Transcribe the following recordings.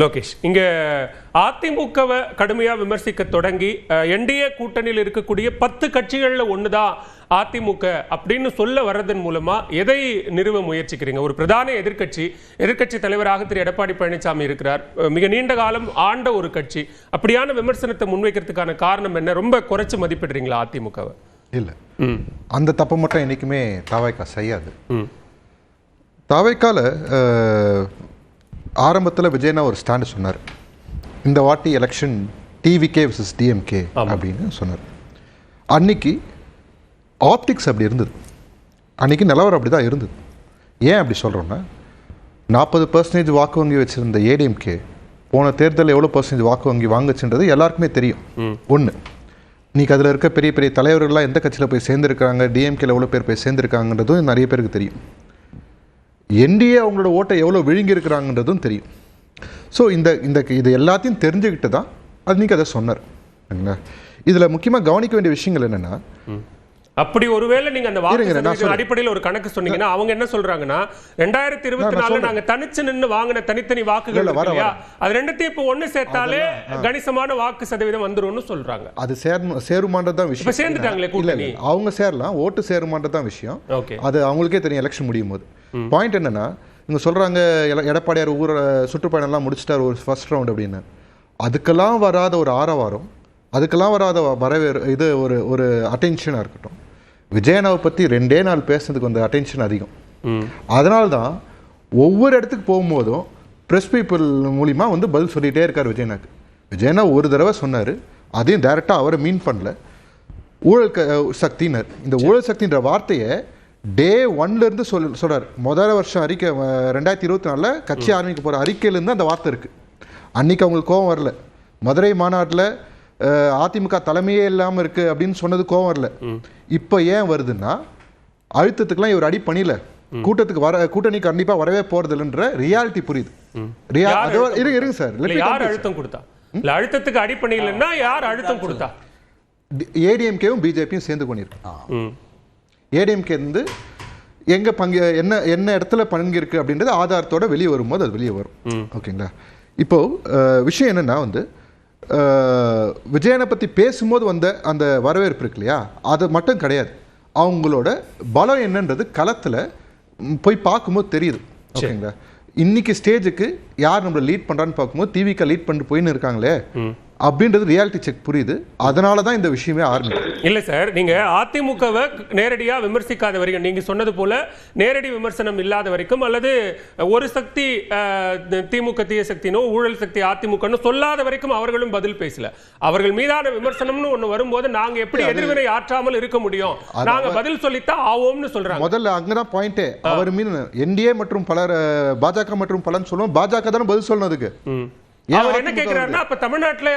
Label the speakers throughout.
Speaker 1: லோகேஷ், இங்க அதிமுகவை கடுமையா விமர்சிக்க தொடங்கி என்டிஏ கூட்டணியில் இருக்கக்கூடிய 10 கட்சிகள்ல ஒண்ணுதான் அதிமுக அப்படின்னு சொல்ல வர்றதன் மூலமா எதை நிறுவ முயற்சிக்கிறீங்க? ஒரு பிரதான எதிர்க்கட்சி தலைவராக திரு எடப்பாடி பழனிசாமி இருக்கிறார். மிக நீண்ட காலம் ஆண்ட ஒரு கட்சி. அப்படியான விமர்சனத்தை முன்வைக்கிறதுக்கான காரணம் என்ன? ரொம்ப குறைச்சு மதிப்பிடுறீங்களா அதிமுகவை?
Speaker 2: இல்ல, அந்த தப்பை மட்டும் என்னைக்குமே தாவைக்கா செய்யாது. தாவைக்கால ஆரம்பத்தில் விஜயனா ஒரு ஸ்டாண்டு சொன்னார். இந்த வாட்டி எலெக்ஷன் டிவிகே vs டிஎம்கே அப்படின்னு சொன்னார். அன்னைக்கு ஆப்டிக்ஸ் அப்படி இருந்தது, அன்னைக்கு நிலவரம் அப்படி தான் இருந்தது. ஏன் அப்படி சொல்கிறோன்னா, 40% வாக்கு வங்கி வச்சுருந்த ஏடிஎம்கே போன தேர்தலில் எவ்வளோ % வாக்கு வங்கி வாங்குச்சுன்றது எல்லாருக்குமே தெரியும். ஒன்று, இன்னைக்கு அதில் இருக்க பெரிய பெரிய தலைவர்கள்லாம் எந்த கட்சியில் போய் சேர்ந்துருக்காங்க, டிஎம்கேல எவ்வளோ பேர் போய் சேர்ந்துருக்காங்கன்றதும் நிறைய பேருக்கு தெரியும். என்டிஏ அவங்களோட ஓட்டை எவ்வளோ விழுங்கியிருக்கிறாங்கன்றதும் தெரியும். ஸோ இது எல்லாத்தையும் தெரிஞ்சுக்கிட்டு தான் அன்றைக்கி அதை சொன்னார். இதில் முக்கியமாக கவனிக்க வேண்டிய விஷயங்கள் என்னென்னா,
Speaker 1: அப்படி ஒருவேளை நீங்க அந்த வாக்கு அடிப்படையில் ஒரு கணக்கு சொன்னீங்கன்னா, அவங்க என்ன சொல்றாங்கன்னா 2024 நாங்க தனிச்சு நின்று வாங்கின தனித்தனி வாக்குகள் இல்லையா, அது ரெண்டுத்தையும் இப்போ ஒண்ணு சேர்த்தாலே கணிசமான வாக்கு சதவீதம் வந்துரும்னு சொல்றாங்க. அது
Speaker 2: சேருமான்றது தான் விஷயம்.
Speaker 1: சேர்ந்துட்டாங்களே கூட்டணி,
Speaker 2: அவங்க சேரலாம், ஓட்டு சேருமான்றது தான் விஷயம். அது அவங்களுக்கே தெரியும் எலெக்ஷன் முடியும் போது. பாயிண்ட் என்னன்னா, இவங்க சொல்றாங்க எடப்பாடியார் ஊர் சுற்றுப்பயணம்லாம் முடிச்சிட்டார் ஒரு ஃபர்ஸ்ட் ரவுண்ட் அப்படின்னு. அதுக்கெல்லாம் வராத ஒரு ஆரவாரம், அதுக்கெல்லாம் வராத இது ஒரு அட்டென்ஷனாக இருக்கட்டும். விஜயனாவை பற்றி 2 நாள் பேசுறதுக்கு வந்து அட்டென்ஷன் அதிகம். அதனால தான் ஒவ்வொரு இடத்துக்கு போகும்போதும் ப்ரெஸ் பீப்புள் மூலிமா வந்து பதில் சொல்லிகிட்டே இருக்கார் விஜயனாக்கு. விஜயனா ஒரு தடவை சொன்னார், அதையும் டைரெக்டாக அவரை மீன் பண்ணல, ஊழல் சக்தினர். இந்த ஊழல் சக்தின்ற வார்த்தையை டே 1லேருந்து சொல்கிறார். முதல் வருஷம் அறிக்கை 2024 கட்சி ஆரம்பிக்க போகிற அறிக்கையிலேருந்து அந்த வார்த்தை இருக்குது. அன்றைக்கி அவங்களுக்கு கோபம் வரல. மதுரை மாநாட்டில் அதிமுக தலைமையே இல்லாமல் இருக்குது அப்படின்னு சொன்னது கோவம் வரல. இப்போ ஏன் வருதுன்னா, அழுத்தத்துக்குலாம் இவர் அடி பண்ணில, கூட்டணி கண்டிப்பாக வரவே போறதில்லைன்ற ரியாலிட்டி புரியுது. இருங்க சார்,
Speaker 1: யார் அழுத்தம் கொடுத்தா? அழுத்தத்துக்கு அடி பண்ணிலன்னா யார் அழுத்தம் கொடுத்தா?
Speaker 2: ஏடிஎம்கேவும் பிஜேபியும் சேர்ந்து பண்ணியிருக்கு. ஏடிஎம்கே வந்து எங்க பங்கு என்ன இடத்துல பங்கிருக்கு அப்படின்றது ஆதாரத்தோட வெளியே வரும்போது அது வெளியே வரும். ஓகேங்களா? இப்போ விஷயம் என்னன்னா வந்து, விஜயனை பற்றி பேசும்போது வந்த அந்த வரவேற்பு இருக்கு இல்லையா, அது மட்டும் கிடையாது. அவங்களோட பலம் என்னன்றது களத்தில் போய் பார்க்கும்போது தெரியுது. ஓகேங்களா? இன்னைக்கு ஸ்டேஜுக்கு யார் நம்மளை லீட் பண்ணுறான்னு பார்க்கும்போது டிவிக்கு லீட் பண்ணிட்டு போயின்னு இருக்காங்களே அப்படின்றது ரியாலிட்டி செக் புரியுது. அதனால தான் இந்த விஷயமே ஆரம்பிக்கும்.
Speaker 1: இல்லை சார், நீங்கள் அதிமுகவை நேரடியாக விமர்சிக்காத வரைக்கும், நீங்கள் சொன்னது போல நேரடி விமர்சனம் இல்லாத வரைக்கும், அல்லது ஒரு சக்தி திமுக தீய சக்தினோ ஊழல் சக்தி அதிமுகன்னு சொல்லாத வரைக்கும் அவர்களும் பதில் பேசல. அவர்கள் மீதான விமர்சனம்னு ஒன்று வரும்போது நாங்கள் எப்படி எதிர்வினை ஆற்றாமல் இருக்க முடியும்? நாங்கள் பதில் சொல்லித்தான் ஆவோம்னு சொல்றாங்க.
Speaker 2: முதல்ல அங்கதான் பாயிண்டே. அவர் மீன் என்டிஏ மற்றும் பலர் பாஜக மற்றும் பலன் சொல்லுவோம், பாஜக தானே பதில் சொல்லணுதுக்கு.
Speaker 1: அவர் என்ன கேக்குறாருன்னா, அப்ப தமிழ்நாட்டுல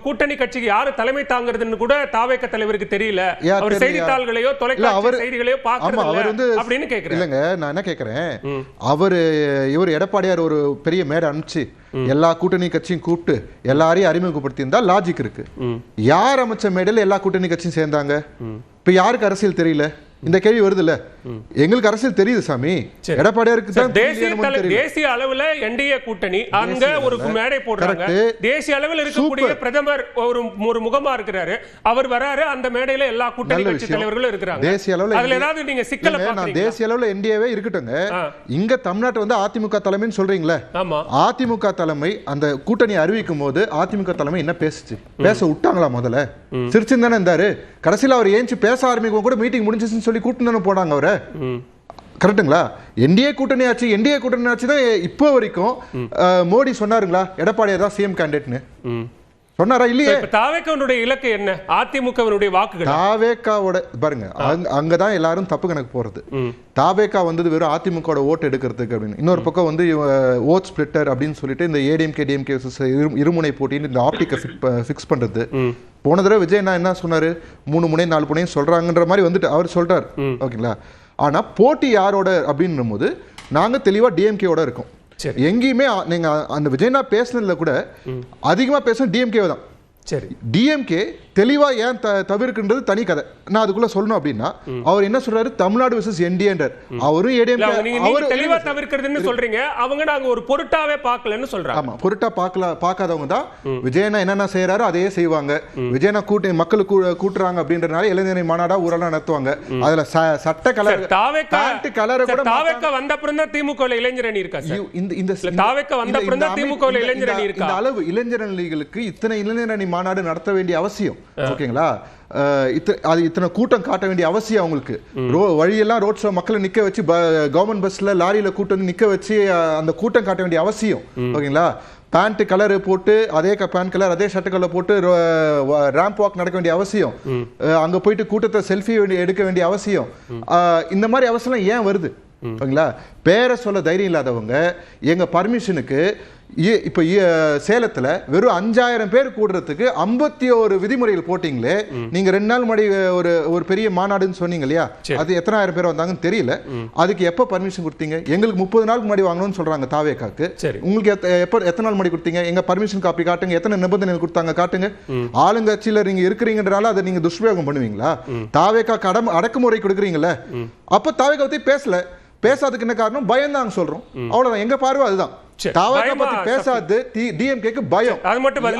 Speaker 1: கூட்டணி கட்சிக்கு யாரு தலைமை தாங்கிறதுன்னு கூட தாவேக தலைவருக்கு தெரியல, அவர் செய்தித்தாள்களையோ தொலைக்காட்சி செய்திகளையோ பாக்குறது அப்படின்னு கேக்குறேன். இல்லங்க,
Speaker 2: நான் என்ன கேக்குறேன், இவர் எடப்பாடியார் ஒரு பெரிய மேடை அனுப்பிச்சு எல்லா கூட்டணி கட்சியும் கூப்பிட்டு எல்லாரையும் அறிமுகப்படுத்தி இருந்தா லாஜிக் இருக்கு. யார் அமைச்ச மேடையில் எல்லா கூட்டணி கட்சியும் சேர்ந்தாங்க? இப்ப யாருக்கு அரசியல் தெரியல? இந்த கேள்வி வருது இல்ல. எங்களுக்கு அரசியல் தெரியுது சாமி, எடப்பாடியாருக்கு தான்
Speaker 1: தேசிய அளவுல என்டிஏ கூட்டணி அங்க ஒரு மேடை போடுறாங்க. தேசிய அளவில் இருக்கக்கூடிய பிரதமர் ஒரு முகமா இருக்கிறாரு, அவர் வராரு, அந்த மேடையில எல்லா கூட்டணி கட்சி தலைவர்களும் இருக்கிறாங்க.
Speaker 2: தேசிய அளவுல
Speaker 1: அதுல ஏதாவது நீங்க சிக்கல பாக்குறீங்க?
Speaker 2: தேசிய அளவுல என்டிஏவே இருக்கட்டுங்க, இங்க தமிழ்நாட்டு வந்து அதிமுக தலைமைன்னு சொல்றீங்களே. அதிமுக தலைமை அந்த கூட்டணி அறிவிக்கும் போது அதிமுக தலைமை என்ன பேசுச்சு? பேச விட்டாங்களா? முதல்ல சிரிச்சுன்னு தானே இருந்தாரு. கடைசியில் அவர் ஏஞ்சி பேச ஆரம்பிக்கும் கூட மீட்டிங் முடிஞ்சிச்சுன்னு சொல்லி கூட்டணி போனாங்க அவரை. கரெக்டுங்களா? என்டிஏ கூட்டணி ஆச்சு தான் இப்போ வரைக்கும். மோடி சொன்னாருங்களா எடப்பாடியார் தான் சிஎம் கேண்டிடேட்னு? சொன்னாரா? இல்லையே.
Speaker 1: தாவேக்காவுடைய இலக்கு என்ன? அதிமுகவினுடைய வாக்குகள்.
Speaker 2: தாவேக்காவோட பாருங்க, அங்கதான் எல்லாரும் தப்பு கணக்கு போறது. தாவேக்கா வந்தது வெறும் அதிமுக ஓட்டு எடுக்கிறதுக்கு அப்படின்னு. இன்னொரு பக்கம் வந்து ஓட் ஸ்பிளிட்டர் அப்படின்னு சொல்லிட்டு இந்த ஏடிஎம்கே டிஎம்கே இருமுனை போட்டின்னு இந்த ஆப்டிக்கை ஃபிக்ஸ் பண்றது. போன தடவை விஜய் என்ன சொன்னாரு, 3 முனை 4 முனையும் சொல்றாங்கன்ற மாதிரி வந்துட்டு அவர் சொல்றாரு. ஓகேங்களா? ஆனா போட்டி யாரோட அப்படின்னும் போது நாங்க தெளிவா டிஎம்கேவோட இருக்கோம். எங்கேயுமே நீங்க அந்த விஜயனா பேசுனதுல கூட அதிகமா பேசுன டிஎம்கே தான்.
Speaker 1: சரி,
Speaker 2: டிஎம்கே தெளிவா ஏன் தவிர்க்கின்றது தனி கதை. நான் அதுக்குள்ள சொல்லணும் அப்படின்னா அவர் என்ன சொல்றாரு, தமிழ்நாடு வெர்சஸ் என்டிஏன்றார். அவரும் ஏடிஎம்கே
Speaker 1: அவர் தெளிவா தவிர்க்கிறதுன்னு சொல்றீங்க, அவங்க நாங்க ஒரு பொருட்டாவே பார்க்கலன்னு சொல்றாங்க.
Speaker 2: ஆமா, பொருட்டா பார்க்காதவங்க தான் விஜயனா என்னென்ன செய்யறாரோ அதையே செய்வாங்க. விஜயனா மக்களுக்கு கூட்டுறாங்க அப்படின்றனால இளைஞரணி மாநாடா ஊரெல்லாம் நடத்துவாங்க. அதுல சட்ட கலர் கலரை கூட
Speaker 1: தாவேக்கா வந்த அப்புறம் தான் திமுக இளைஞரணி இருக்கா சார்? இந்த தாவேக்கா வந்த அப்புறம் தான் திமுக இளைஞரணி இருக்கா?
Speaker 2: இந்த அளவு இளைஞரணிகளுக்கு இத்தனை இளைஞரணி மாநாடு நடத்த வேண்டிய அவசியம், ஓகேங்களா? இத்தனை கூட்டம் காட்ட வேண்டிய அவசியம் அவங்களுக்கு. வழியெல்லாம் ரோட் ஷோ மக்களை நிக்க வச்சு கவர்மெண்ட் பஸ்ல லாரியில கூட்டம் வந்து நிக்க வச்சு அந்த கூட்டம் காட்ட வேண்டிய அவசியம், ஓகேங்களா? பேண்ட் கலர் போட்டு அதே பேண்ட் கலர் அதே ஷர்ட் கலர் போட்டு ரேம்ப் வாக் நடக்க வேண்டிய அவசியம், அங்க போயிட்டு கூட்டத்தை செல்ஃபி எடுக்க வேண்டிய அவசியம், இந்த மாதிரி அவசியம் ஏன் வருது? ஓகேங்களா? பேரை சொல்ல தைரியம் இல்லாதவங்க எங்க பர்மிஷனுக்கு இப்ப சேலத்துல வெறும் 5000 பேர் கூடுறதுக்கு 51 விதிமுறைகள் போட்டீங்களே. நீங்க 2 நாள் முன்னாடி ஒரு பெரிய மாநாடுன்னு சொன்னீங்க இல்லையா, அது எத்தனாயிரம் பேர் வந்தாங்கன்னு தெரியல. அதுக்கு எப்ப பர்மிஷன் கொடுத்தீங்க? எங்களுக்கு 30 நாளுக்கு முன்னாடி வாங்கணும்னு சொல்றாங்க தாவேக்காக்கு. உங்களுக்கு எத்தனை நாள் முன்னாடி கொடுத்தீங்க? எங்க பர்மிஷன் காப்பி காட்டுங்க, எத்தனை நிபந்தனை கொடுத்தாங்க காட்டுங்க. ஆளுங்கட்சியில நீங்க இருக்கிறீங்கன்றனால அதை நீங்க துஷ்பிரயோகம் பண்ணுவீங்களா? தாவேக்கா அடக்குமுறை கொடுக்குறீங்கல்ல, அப்ப தாவேக்கா பத்தி பேசாததுக்கு என்ன காரணம்? பயம் தான் சொல்றோம், அவ்வளவுதான். எங்க பார்வை அதுதான். தாவேக்கா பத்தி பேசாது டிஎம்கேக்கு பயம்.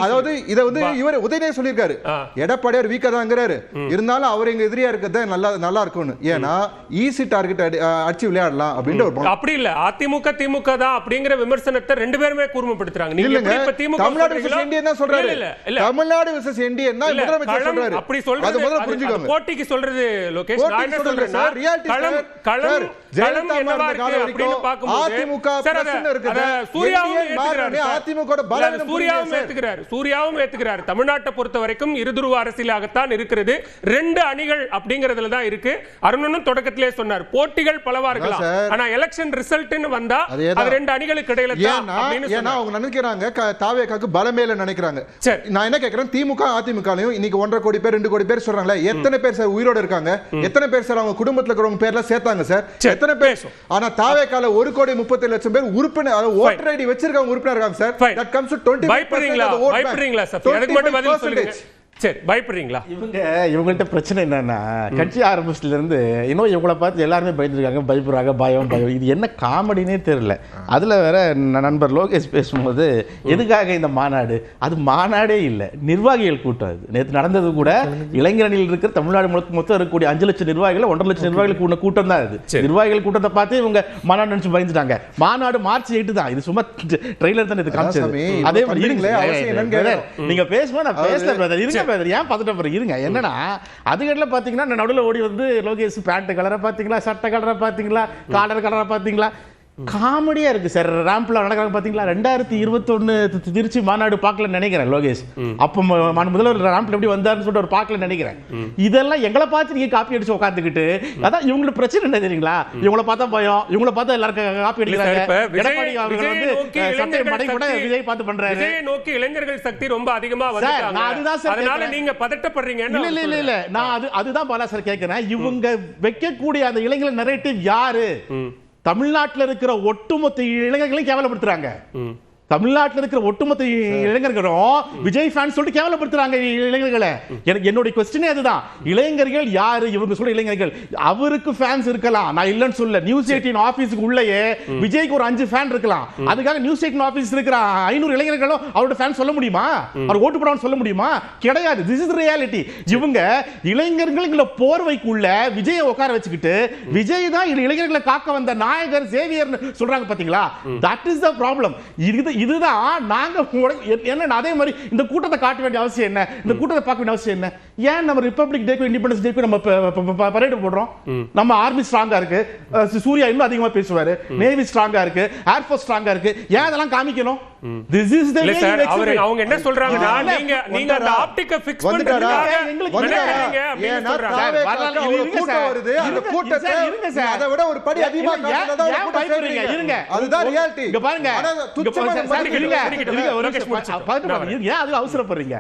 Speaker 2: அதாவது இத வந்து இவர் உதயநிதி சொல்லியிருக்காரு, எடப்பாடியார் வீக்கா தான்ங்கறாரு, இருந்தாலும் அவர் எங்க எதிரியா இருக்கிறது நல்லா இருக்கும்னு. ஏன்னா ஈஸி டார்கெட் அடிச்சு விளையாடலாம் அப்படின்ற ஒரு
Speaker 1: அப்படி இல்ல. அதிமுக திமுக தான் அப்படிங்கிற விமர்சனத்தை ரெண்டு பேருமே கூர்மைப்படுத்துறாங்க. நீங்க இப்ப திமுக
Speaker 2: தமிழ்நாடு வெர்சஸ் என்டிஏ தான் சொல்றாரு. தமிழ்நாடு வெர்சஸ் என்டிஏ தான் முதலமைச்சர் சொல்றாரு.
Speaker 1: அப்படி சொல்றது அது முதல்ல புரிஞ்சுக்கோங்க. போட்டிக்கு சொல்றது லோகேஷ், நான் என்ன சொல்றேன்னா களம் என்னவா இருக்கு அப்படின்னு பாக்கும்போது அதிமுக பிரச்சனை இருக்குது. சூர்யாவும் ஏத்துக்கிறார். தமிழ்நாட்டை பொறுத்த வரைக்கும் இருதுருவ அரசியலாகத்தான் இருக்கிறது. 2 அணிகள் அப்படிங்கறதுல தான் இருக்கு. அருணனும் தொடக்கத்திலே சொன்னார், போட்டிகள் பலவா இருக்கலாம், ஆனா எலெக்ஷன் ரிசல்ட்னு வந்தா அது 2 அணிகளுக்கு இடையில தான் அப்படின்னு சொன்னார். அவங்க
Speaker 2: நினைக்கிறாங்க தாவேக்காக்கு பலமேல நினைக்கிறாங்க. நான் என்ன கேக்குறேன், திமுக அதிமுகலையும் இன்னைக்கு 1.5 கோடி பேர் 2 கோடி பேர் சொல்றாங்களே, எத்தனை பேர் சார் உயிரோட இருக்காங்க? எத்தனை பேர் சார் அவங்க குடும்பத்துல இருக்கிறவங்க பேர்ல சேர்த்தாங்க சார்? எத்தனை பேர்? ஆனா தாவேக்கால 1 கோடி 37 லட்சம் பேர் உறுப்பினர் ஓட்டர் ஐடி வச்சிருக்காங்க, உறுப்பினர் இருக்காங்க சார். That comes to 20%.
Speaker 1: பயப்படுறீங்களா சார்? அதுக்கு மட்டும் பதில் சொல்லுங்க. சரி, பயப்படுறீங்களா?
Speaker 3: இவங்கள்ட்ட பிரச்சனை என்னன்னா, கட்சி ஆரம்பிச்சதுல இருந்து இன்னும் இவங்கள பார்த்து எல்லாருமே பயந்துருக்காங்க, பயப்படுறாங்க, பயம். இது என்ன காமெடினே தெரியல. அதுல வேற நண்பர் லோகேஷ் பேசும்போது எதுக்காக இந்த மாநாடு, அது மாநாடே இல்லை, நிர்வாகிகள் கூட்டம். அது நேற்று நடந்தது கூட இளைஞரணியில் இருக்கிற தமிழ்நாடு மொத்தம் இருக்கக்கூடிய 5 லட்சம் நிர்வாகிகள் 1.5 லட்சம் நிர்வாகிகள் கூட்டம் தான் இது. நிர்வாகிகள் கூட்டத்தை பார்த்து இவங்க மாநாடு நினைச்சு பயந்துட்டாங்க. மாநாடு மார்ச் 8 தான். இது சும்மா ட்ரெய்லர் தான் இது காமிச்சது. அதே மாதிரி நீங்க பேசும்போது நான் பேசல ஏன் பதட்டம் இருங்க. என்னன்னா அதுக்கடல பாத்தீங்கன்னா நடுவில் ஓடி வந்து லோகேஷ் பேண்ட் கலரை பாத்தீங்களா, சட்டை கலரை பாத்தீங்களா, காலர் கலரை பாத்தீங்களா, காமெடியா இருக்கு சார். ராம்ப்ல நடக்கிறாங்க பாத்தீங்களா. 2021 திருச்சி மாநாடு பார்க்கல நினைக்கிறேன் லோகேஷ். அப்ப முதல்வர் ராம்ப்ல எப்படி வந்தாருன்னு சொல்லிட்டு ஒரு பார்க்கல நினைக்கிறேன். இதெல்லாம் எங்களை பார்த்து நீங்க காப்பி அடிச்சு உட்காந்துக்கிட்டு, அதான் இவங்களுக்கு பிரச்சனை என்ன தெரியுங்களா? இவங்கள பார்த்தா பயம், இவங்கள பார்த்தா எல்லாருக்கும் காப்பி அடிக்கிறாங்க. எடப்பாடி அவர்கள் வந்து சட்டை மடை கூட விஜய் பார்த்து பண்றாரு.
Speaker 1: விஜய் நோக்கி இளைஞர்கள் சக்தி ரொம்ப அதிகமா வந்துட்டாங்க. அதுதான் சார், அதனால நீங்க பதட்டப்படுறீங்க.
Speaker 3: இல்ல நான் அதுதான் பாலா சார் கேட்கிறேன். இவங்க வைக்கக்கூடிய அந்த இளைஞர் நரேட்டிவ் யாரு? தமிழ்நாட்டில் இருக்கிற ஒட்டுமொத்த இளைஞர்களையும் கேவலப்படுத்துறாங்க. தமிழ்நாட்டில் இருக்கிற ஒட்டுமொத்த இளைஞர்களும் விஜய் ஃபேன்ஸ் சொல்லிட்டு கேவலப்படுத்துறாங்க இளைஞர்களை. என்னுடைய கொஸ்டினே அதுதான். இளைஞர்கள் யாரு? இவங்க சொல்ற இளைஞர்கள், அவருக்கு ஃபேன்ஸ் இருக்கலாம், நான் இல்லைன்னு சொல்ல. நியூஸ் 18 ஆபீஸ்க்கு உள்ளேயே விஜய்க்கு ஒரு 5 ஃபேன் இருக்கலாம். அதுக்காக நியூஸ் 18 ஆபீஸ் இருக்கிற 500 இளைஞர்களும் அவரோட ஃபேன் சொல்ல முடியுமா? அவர் ஓட்டு போடான்னு சொல்ல முடியுமா? கிடையாது. This is reality. இவங்க இளைஞர்கள் போர்வைக்குள்ள விஜயை உட்கார வச்சுக்கிட்டு விஜய் தான் இளைஞர்களை காக்க வந்த நாயகர் சேவியர் சொல்றாங்க பாத்தீங்களா? That is the problem. இதுதான் நாங்க என்ன. அதே மாதிரி இந்த கூட்டத்தை காட்ட வேண்டிய அவசியம் என்ன? இந்த கூட்டத்தை பார்க்க வேண்டிய அவசியம் என்ன? ஏன் நம்ம ரிபப்ளிக் டேக்கு இண்டிபெண்டன்ஸ் டேக்கு நம்ம பரேட் போடுறோம்? நம்ம ஆர்மி ஸ்ட்ராங்கா இருக்கு, சூர்யா இன்னும் அதிகமா பேசுவாரு, நேவி ஸ்ட்ராங்கா இருக்கு, ஏர்ஃபோர்ஸ் ஸ்ட்ராங்கா இருக்கு. ஏன் அதெல்லாம் காமிக்கணும்? This is the way
Speaker 1: அவங்க என்ன சொல்றாங்கன்னா, நீங்க அந்த ஆப்டிக்க ஃபிக்ஸ் பண்றீங்க எங்களுக்கு நினைக்கிறீங்க அப்படின்னு சொல்றாங்க.
Speaker 2: கூட்டம் வருது, அந்த கூட்டத்தை அதை விட ஒரு படி அதிகமா காட்டுறதா கூட்டறீங்க. இருங்க, அதுதான் ரியாலிட்டி. இங்க பாருங்க,
Speaker 3: அவசரப்படுறீங்க.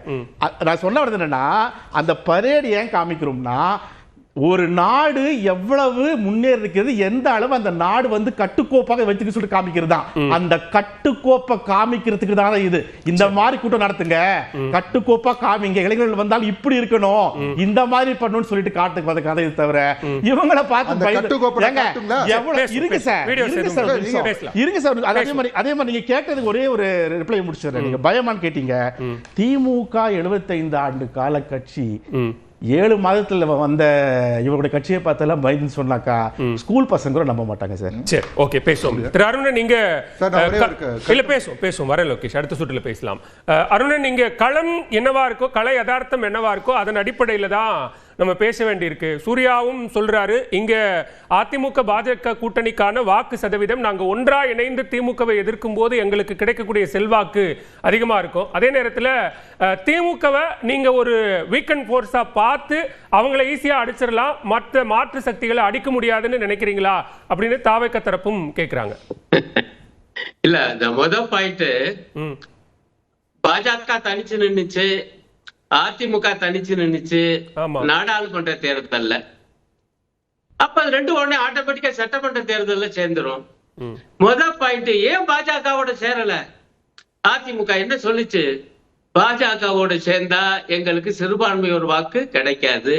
Speaker 3: நான் சொன்ன வரது என்னன்னா, அந்த பரேட் ஏன் காமிக்கிறோம்னா, ஒரு நாடு எவ்வளவு முன்னேறி இருக்கிறது, எந்த அளவு அந்த நாடு வந்து கட்டுக்கோப்பாக வச்சுக்க சொல்லிட்டு காமிக்கிறது தான். அந்த கட்டுக்கோப்பை காமிக்கிறதுக்கு தான் இது. இந்த மாதிரி கூட்டம் நடத்துங்க, கட்டுக்கோப்பா காமிங்க, இளைஞர்கள் வந்தால் இப்படி இருக்கணும், இந்த மாதிரி பண்ணணும்னு சொல்லிட்டு காட்டுக்கு வந்த கதை தவிர இவங்களை பார்த்து இருக்கு சார். அதே மாதிரி நீங்க கேட்டதுக்கு ஒரே ஒரு ரிப்ளை முடிச்சிடுறேன். நீங்க பயமான்னு கேட்டீங்க. திமுக 75 ஆண்டு கால கட்சி 7 மாதத்துல வந்த இவருடைய கட்சியை பார்த்தெல்லாம் பயந்து சொன்னாக்கா ஸ்கூல் பசங்க கூட நம்ப மாட்டாங்க சார்.
Speaker 1: சரி, ஓகே, பேசுவோம். திரு அருணன், நீங்க இல்ல பேசுவோம் வர லோகேஷ், அடுத்த சுற்றுல பேசலாம். அருணன், நீங்க களம் என்னவா இருக்கோ, கலை யதார்த்தம் என்னவா இருக்கோ அதன் அடிப்படையில தான் நம்ம பேச வேண்டியிருக்கு. சூர்யாவும் சொல்றாரு, இங்க அதிமுக பாஜக கூட்டணிக்கான வாக்கு சதவீதம் நாங்க ஒன்றா இணைந்து திமுகவை எதிர்க்கும் போது எங்களுக்கு கிடைக்கக்கூடிய செல்வாக்கு அதிகமா இருக்கும். அதே நேரத்தில் திமுகவை நீங்க ஒரு வீக்கெண்ட் போர்ஸா பார்த்து அவங்களை ஈஸியா அடிச்சிடலாம், மற்ற மாற்று சக்திகளை அடிக்க முடியாதுன்னு நினைக்கிறீங்களா அப்படின்னு தாவேக தரப்பும் கேட்கிறாங்க.
Speaker 4: இல்ல, இந்த முதல் பாயிண்ட், பாஜக தனிச்சு நின்னுச்சு, அதிமுக தனிச்சு நின்னுச்சு நாடாளுமன்ற தேர்தல்ல. அப்ப ரெண்டு உடனே ஆட்டோமேட்டிக்கா சட்டமன்ற தேர்தல்ல சேர்ந்துரும். முதல் பாயிண்ட், ஏன் பாஜகவோட சேரல? அதிமுக என்ன சொல்லிச்சு? பாஜகவோட சேர்ந்தா எங்களுக்கு சிறுபான்மை ஒரு வாக்கு கிடைக்காது,